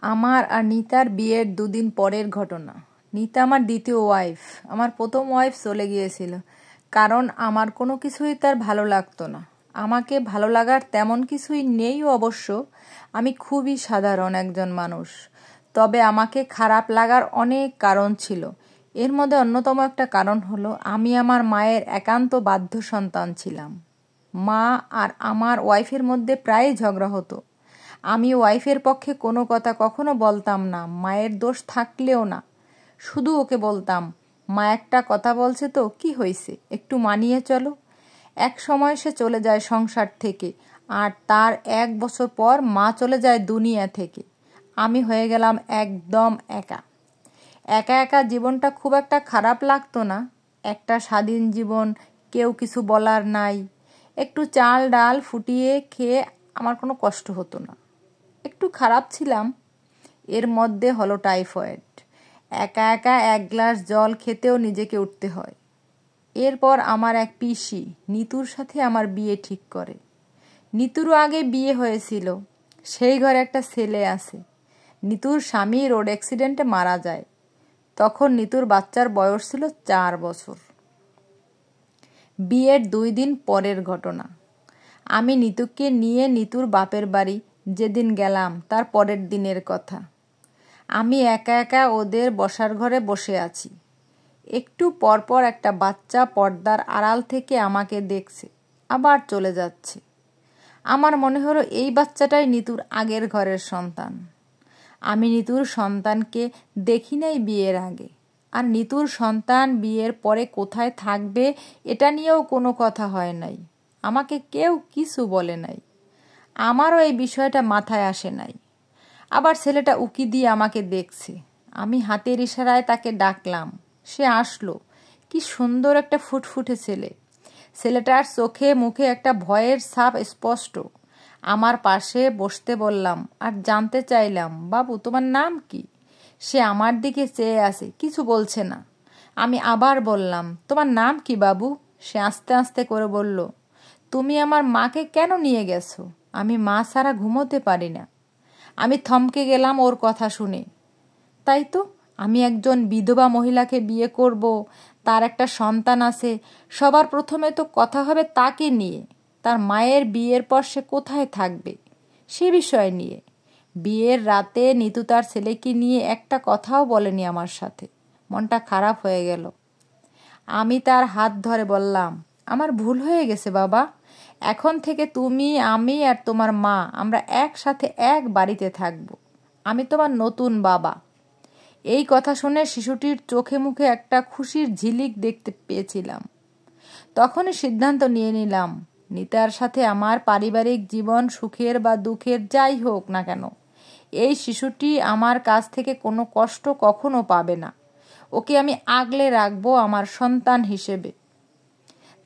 আমার আর নিতার বিয়ের দুদিন পরের ঘটনা। নিতা আমার দ্বিতীয় ওয়াইফ। আমার প্রথম ওয়াইফ চলে গিয়েছিল, কারণ আমার কোনো কিছুই তার ভালো লাগতো না। আমাকে ভালো লাগার তেমন কিছুই নেই অবশ্য। আমি খুবই সাধারণ একজন মানুষ, তবে আমাকে খারাপ লাগার অনেক কারণ ছিল। এর মধ্যে অন্যতম একটা কারণ হলো আমি আমার মায়ের একান্ত বাধ্য সন্তান ছিলাম। মা আর আমার ওয়াইফের মধ্যে প্রায়ই ঝগড়া হতো। আমি ওয়াইফের পক্ষে কোনো কথা কখনো বলতাম না, মায়ের দোষ থাকলেও না। শুধু ওকে বলতাম, মা একটা কথা বলছে তো, কি হয়েছে, একটু মানিয়ে চলো। এক সময় সে চলে যায় সংসার থেকে, আর তার 1 বছর পর মা চলে যায় দুনিয়া থেকে। আমি হয়ে গেলাম একদম একা। একা একা জীবনটা খুব একটা খারাপ লাগতো না। একটা স্বাধীন জীবন, কেউ কিছু বলার নাই। একটু চাল ডাল ফুটিয়ে খেয়ে আমার কোনো কষ্ট হতো না। একটু খারাপ ছিলাম, এর মধ্যে হলো টাইফয়েড। একা একা 1 গ্লাস জল খেতেও নিজেকে উঠতে হয়। এরপর আমার এক পিসি নিতুর সাথে আমার বিয়ে ঠিক করে। নিতুরও আগে বিয়ে হয়েছিল, সেই ঘরে একটা ছেলে আছে। নিতুর স্বামী রোড অ্যাক্সিডেন্টে মারা যায়। তখন নিতুর বাচ্চার বয়স ছিল 4 বছর। বিয়ের 2 দিন পরের ঘটনা। আমি নিতুকে নিয়ে নিতুর বাপের বাড়ি যেদিন গেলাম তার পরের দিনের কথা। আমি একা একা ওদের বসার ঘরে বসে আছি। একটু পরপর একটা বাচ্চা পর্দার আড়াল থেকে আমাকে দেখছে, আবার চলে যাচ্ছে। আমার মনে হলো এই বাচ্চাটাই নিতুর আগের ঘরের সন্তান। আমি নিতুর সন্তানকে দেখি নাই বিয়ের আগে, আর নিতুর সন্তান বিয়ের পরে কোথায় থাকবে এটা নিয়েও কোনো কথা হয় নাই। আমাকে কেউ কিছু বলে নাই। আমারও এই বিষয়টা মাথায় আসে নাই। আবার ছেলেটা উকি দিয়ে আমাকে দেখছে। আমি হাতের ইশারায় তাকে ডাকলাম, সে আসলো। কি সুন্দর একটা ফুটফুটে ছেলে। ছেলেটার চোখে মুখে একটা ভয়ের ছাপ স্পষ্ট। আমার পাশে বসতে বললাম, আর জানতে চাইলাম, বাবু তোমার নাম কি? সে আমার দিকে চেয়ে আছে, কিছু বলছে না। আমি আবার বললাম, তোমার নাম কি বাবু? সে আস্তে আস্তে করে বলল, তুমি আমার মাকে কেন নিয়ে গেছো? আমি মা ছাড়া ঘুমোতে পারি না। আমি থমকে গেলাম ওর কথা শুনে। তাই তো, আমি একজন বিধবা মহিলাকে বিয়ে করব, তার একটা সন্তান আছে। সবার প্রথমে তো কথা হবে তাকে নিয়ে। তার মায়ের বিয়ের পর সে কোথায় থাকবে সে বিষয় নিয়ে। বিয়ের রাতে নিতু তার ছেলেকে নিয়ে একটা কথাও বলেনি আমার সাথে। মনটা খারাপ হয়ে গেল। আমি তার হাত ধরে বললাম, আমার ভুল হয়ে গেছে বাবা। এখন থেকে তুমি, আমি আর তোমার মা আমরা একসাথে এক বাড়িতে থাকব। আমি তোমার নতুন বাবা। এই কথা শুনে শিশুটির চোখে মুখে একটা খুশির ঝিলিক দেখতে পেয়েছিলাম। তখনই সিদ্ধান্ত নিয়ে নিলাম, নিতার সাথে আমার পারিবারিক জীবন সুখের বা দুঃখের যাই হোক না কেন, এই শিশুটি আমার কাছ থেকে কোনো কষ্ট কখনো পাবে না। ওকে আমি আগলে রাখবো আমার সন্তান হিসেবে।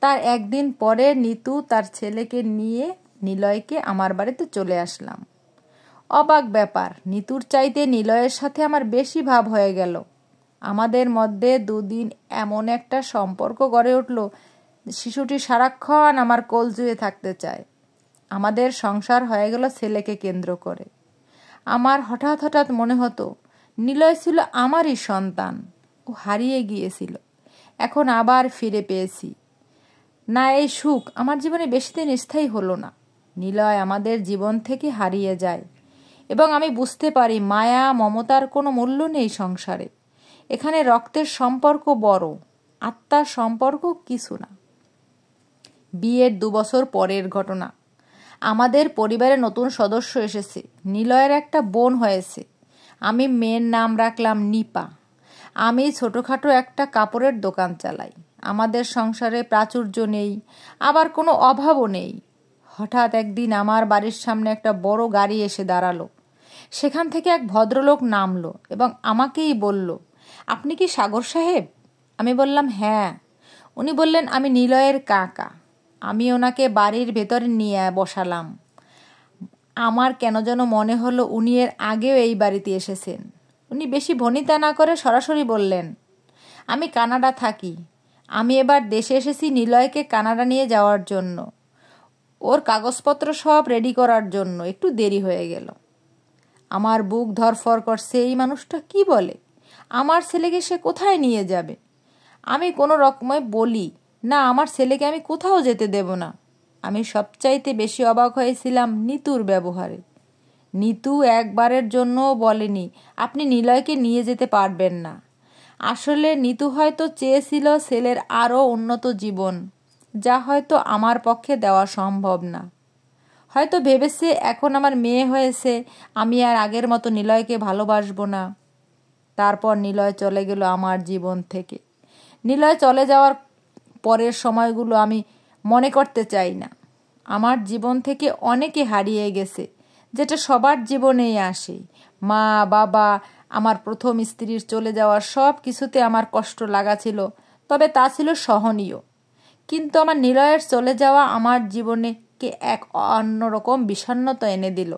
তার একদিন পরে নিতু তার ছেলেকে নিয়ে নিলয়কে আমার বাড়িতে চলে আসলাম। অবাক ব্যাপার, নিতুর চাইতে নিলয়ের সাথে আমার বেশি ভাব হয়ে গেল। আমাদের মধ্যে 2 দিন এমন একটা সম্পর্ক গড়ে উঠল, শিশুটি সারাক্ষণ আমার কোল জুড়ে থাকতে চায়। আমাদের সংসার হয়ে গেল ছেলেকে কেন্দ্র করে। আমার হঠাৎ হঠাৎ মনে হতো নিলয় ছিল আমারই সন্তান। ও হারিয়ে গিয়েছিল, এখন আবার ফিরে পেয়েছি। না, এই সুখ আমার জীবনে বেশি দিন স্থায়ী হলো না। নিলয় আমাদের জীবন থেকে হারিয়ে যায় এবং আমি বুঝতে পারি মায়া মমতার কোনো মূল্য নেই সংসারে। এখানে রক্তের সম্পর্ক বড়, আত্মার সম্পর্ক কিছু না। বিয়ের 2 বছর পরের ঘটনা। আমাদের পরিবারে নতুন সদস্য এসেছে। নিলয়ের একটা বোন হয়েছে। আমি মেয়ের নাম রাখলাম নিপা। আমি ছোটোখাটো একটা কাপড়ের দোকান চালাই। আমাদের সংসারে প্রাচুর্য নেই, আবার কোনো অভাবও নেই। হঠাৎ একদিন আমার বাড়ির সামনে একটা বড় গাড়ি এসে দাঁড়ালো। সেখান থেকে এক ভদ্রলোক নামলো এবং আমাকেই বলল, আপনি কি সাগর সাহেব? আমি বললাম, হ্যাঁ। উনি বললেন, আমি নিলয়ের কাকা। আমি ওনাকে বাড়ির ভেতরে নিয়ে বসালাম। আমার কেন যেন মনে হলো উনি এর আগেও এই বাড়িতে এসেছেন। উনি বেশি ভনিতা না করে সরাসরি বললেন, আমি কানাডা থাকি। আমি এবার দেশে এসেছি নিলয়কে কানাডা নিয়ে যাওয়ার জন্য। ওর কাগজপত্র সব রেডি করার জন্য একটু দেরি হয়ে গেল। আমার বুক ধরফর করছে, এই মানুষটা কি বলে? আমার ছেলেকে সে কোথায় নিয়ে যাবে? আমি কোনো রকমে বলি, না, আমার ছেলেকে আমি কোথাও যেতে দেব না। আমি সবচাইতে বেশি অবাক হয়েছিলাম নিতুর ব্যবহারে। নিতু একবারের জন্যও বলেনি আপনি নিলয়কে নিয়ে যেতে পারবেন না। আসলে নিতু হয়তো চেয়েছিল ছেলের আরও উন্নত জীবন, যা হয়তো আমার পক্ষে দেওয়া সম্ভব না। হয়তো ভেবেছে এখন আমার মেয়ে হয়েছে, আমি আর আগের মতো নিলয়কে ভালোবাসবো না। তারপর নিলয় চলে গেল আমার জীবন থেকে। নিলয় চলে যাওয়ার পরের সময়গুলো আমি মনে করতে চাই না। আমার জীবন থেকে অনেকে হারিয়ে গেছে, যেটা সবার জীবনেই আসে। মা, বাবা, আমার প্রথম স্ত্রীর চলে যাওয়ার সব কিছুতে আমার কষ্ট লাগা ছিল, তবে তা ছিল সহনীয়। কিন্তু আমার নিলয়ের চলে যাওয়া আমার জীবনে এক অন্যরকম বিষণ্ণতা এনে দিল।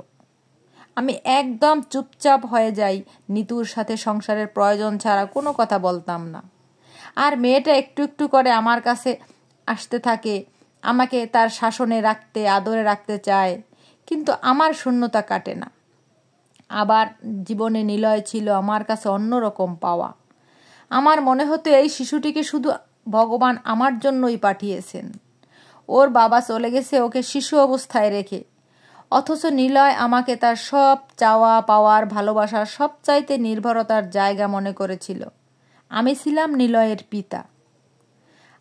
আমি একদম চুপচাপ হয়ে যাই, নিতুর সাথে সংসারের প্রয়োজন ছাড়া কোনো কথা বলতাম না। আর মেয়েটা একটু একটু করে আমার কাছে আসতে থাকে, আমাকে তার শাসনে রাখতে, আদরে রাখতে চায়, কিন্তু আমার শূন্যতা কাটে না। আবার জীবনে নিলয় ছিল আমার কাছে অন্যরকম পাওয়া। আমার মনে হতো এই শিশুটিকে শুধু ভগবান আমার জন্যই পাঠিয়েছেন। ওর বাবা চলে গেছে ওকে শিশু অবস্থায় রেখে, অথচ নিলয় আমাকে তার সব চাওয়া পাওয়ার, ভালোবাসার সবচাইতে নির্ভরতার জায়গা মনে করেছিল। আমি ছিলাম নিলয়ের পিতা।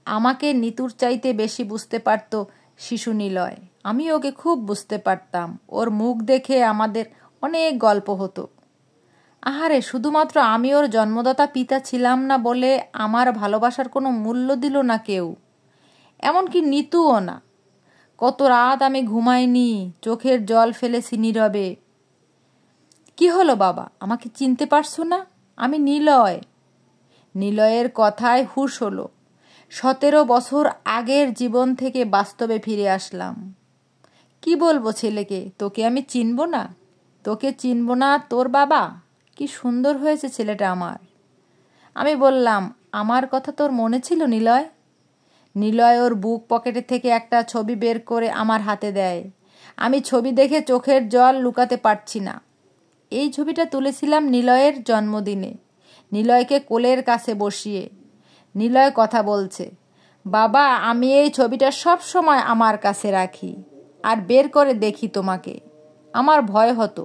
আমাকে নিতুর চাইতে বেশি বুঝতে পারত শিশু নিলয়। আমি ওকে খুব বুঝতে পারতাম। ওর মুখ দেখে আমাদের অনেক গল্প হতো। আহারে, শুধুমাত্র আমি ওর জন্মদাতা পিতা ছিলাম না বলে আমার ভালোবাসার কোনো মূল্য দিল না কেউ, এমনকি নিতুও না। কত রাত আমি ঘুমাইনি, চোখের জল ফেলেছি নীরবে। কি হলো বাবা, আমাকে চিনতে পারছো না? আমি নিলয়। নিলয়ের কথায় হুঁশ হলো। 17 বছর আগের জীবন থেকে বাস্তবে ফিরে আসলাম। কি বলবো ছেলেকে, তোকে আমি চিনব না? তোকে চিনব না তোর বাবা? কি সুন্দর হয়েছে ছেলেটা আমার। আমি বললাম, আমার কথা তোর মনে ছিল নিলয়? নিলয় ওর বুক পকেটে থেকে একটা ছবি বের করে আমার হাতে দেয়। আমি ছবি দেখে চোখের জল লুকাতে পারছি না। এই ছবিটা তুলেছিলাম নিলয়ের জন্মদিনে, নিলয়কে কোলের কাছে বসিয়ে। নিলয় কথা বলছে, বাবা, আমি এই ছবিটা সব সময় আমার কাছে রাখি আর বের করে দেখি তোমাকে। আমার ভয় হতো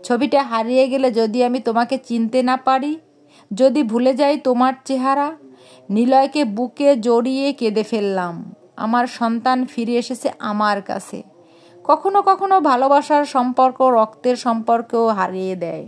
ছবিটা হারিয়ে গেলে যদি আমি তোমাকে চিনতে না পারি, যদি ভুলে যাই তোমার চেহারা। নিলয়কে বুকে জড়িয়ে কেঁদে ফেললাম। আমার সন্তান ফিরে এসেছে আমার কাছে। কখনো কখনো ভালোবাসার সম্পর্ক রক্তের সম্পর্কও হারিয়ে দেয়।